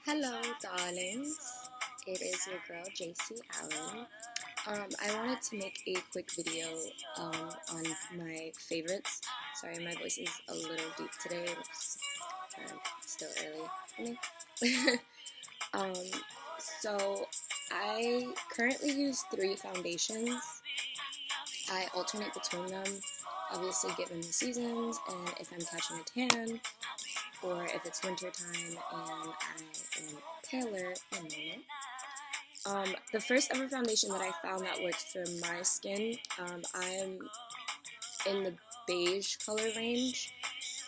Hello, darlings. It is your girl, JC Allen. I wanted to make a quick video on my favorites. Sorry, my voice is a little deep today. It's still early for me. um, so, I currently use 3 foundations. I alternate between them, obviously given the seasons and if I'm catching a tan, or if it's winter time and I am paler in a moment. The first ever foundation that I found that works for my skin, I'm in the beige color range.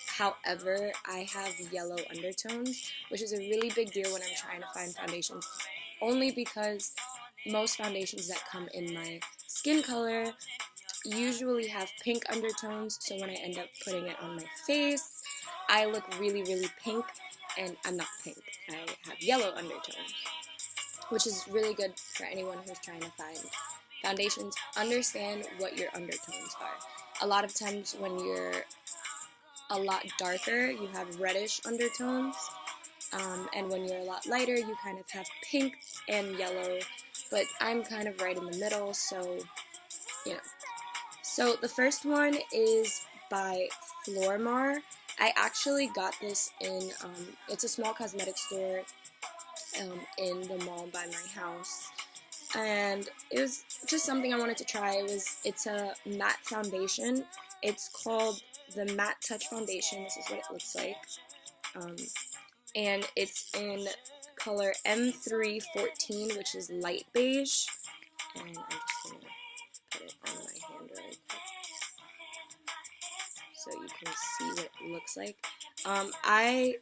However, I have yellow undertones, which is a really big deal when I'm trying to find foundations, only because most foundations that come in my skin color usually have pink undertones, so when I end up putting it on my face, I look really, really pink, and I'm not pink. I have yellow undertones, which is really good for anyone who's trying to find foundations. Understand what your undertones are. A lot of times when you're a lot darker, you have reddish undertones, and when you're a lot lighter, you kind of have pink and yellow, but I'm kind of right in the middle, so, you know. So the first one is by Flormar. I actually got this in, it's a small cosmetic store in the mall by my house, and it was just something I wanted to try. It's a matte foundation. It's called the Matte Touch Foundation. This is what it looks like, and it's in color M314, which is light beige, and I'm just going to put it on my hand really quick so you can see what it looks like. I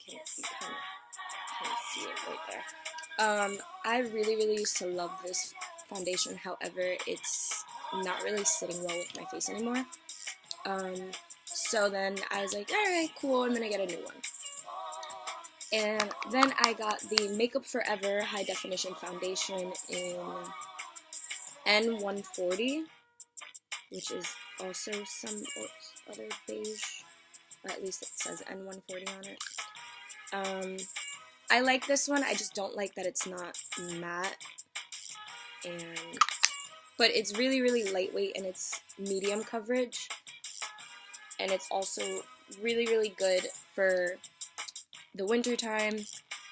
can't see it right there. I really used to love this foundation. However, it's not really sitting well with my face anymore. So then I was like, alright, cool, I'm gonna get a new one. And then I got the Makeup Forever High Definition Foundation in N140, which is also some other beige, or at least it says N140 on it. I like this one, I just don't like that it's not matte, but it's really lightweight and it's medium coverage, and it's also really good for the winter time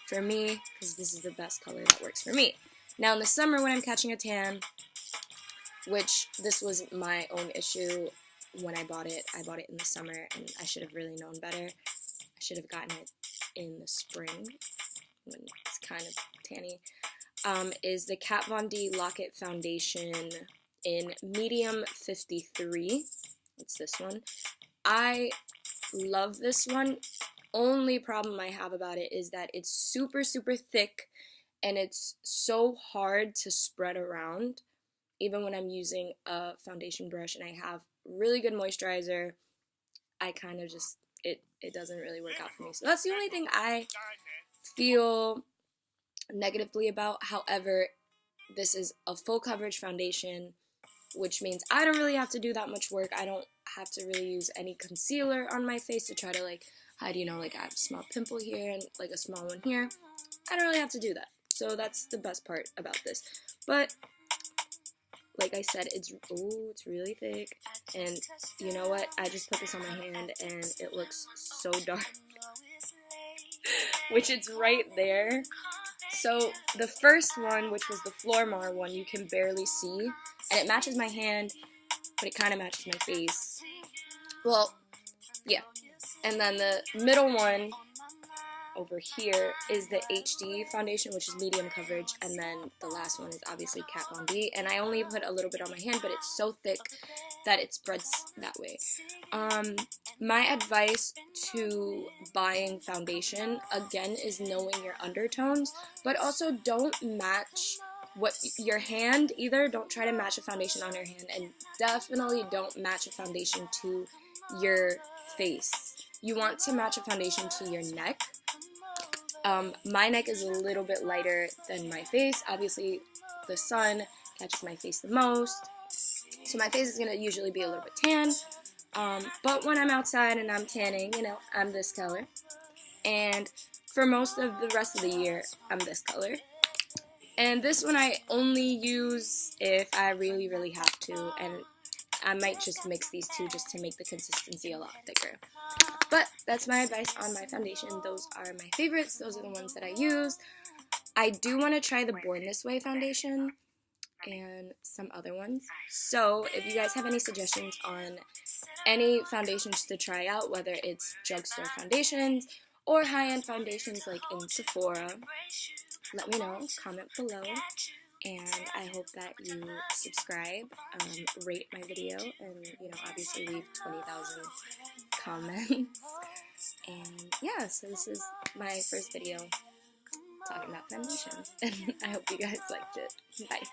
for me, because this is the best color that works for me. Now in the summer when I'm catching a tan, which this was my own issue when I bought it in the summer, and I should have really known better. I should have gotten it in the spring when it's kind of tanny, is the Kat Von D Lock-It Foundation in medium 53. It's this one. I love this one. Only problem I have about it is that it's super thick, and it's so hard to spread around, even when I'm using a foundation brush and I have really good moisturizer. I kind of just, it doesn't really work out for me. So that's the only thing I feel negatively about. However, this is a full coverage foundation, which means I don't really have to do that much work. I don't have to really use any concealer on my face to try to like hide, like I have a small pimple here and like a small one here. I don't really have to do that. So that's the best part about this. But like I said, it's really thick, and you know what? I just put this on my hand and it looks so dark, which it's right there. So the first one, which was the Flormar one, you can barely see, and it matches my hand, but it kind of matches my face. Well, yeah. And then the middle one over here is the HD foundation, which is medium coverage, and then the last one is obviously Kat Von D, and I only put a little bit on my hand, but it's so thick that it spreads that way. My advice to buying foundation, again, is knowing your undertones, but also don't match your hand either. Don't try to match a foundation on your hand, and definitely don't match a foundation to your face. You want to match a foundation to your neck. My neck is a little bit lighter than my face. Obviously, the sun catches my face the most, so my face is going to usually be a little bit tan. But when I'm outside and I'm tanning, I'm this color. And for most of the rest of the year, I'm this color. And this one I only use if I really, really have to, and I might just mix these two just to make the consistency a lot thicker. But that's my advice on my foundation. Those are my favorites. Those are the ones that I use. I do want to try the Born This Way foundation and some other ones. So if you guys have any suggestions on any foundations to try out, whether it's drugstore foundations or high-end foundations like in Sephora, let me know, comment below, and I hope that you subscribe, rate my video, and, obviously leave 20,000 comments. And yeah, so this is my first video talking about foundation, and I hope you guys liked it. Bye.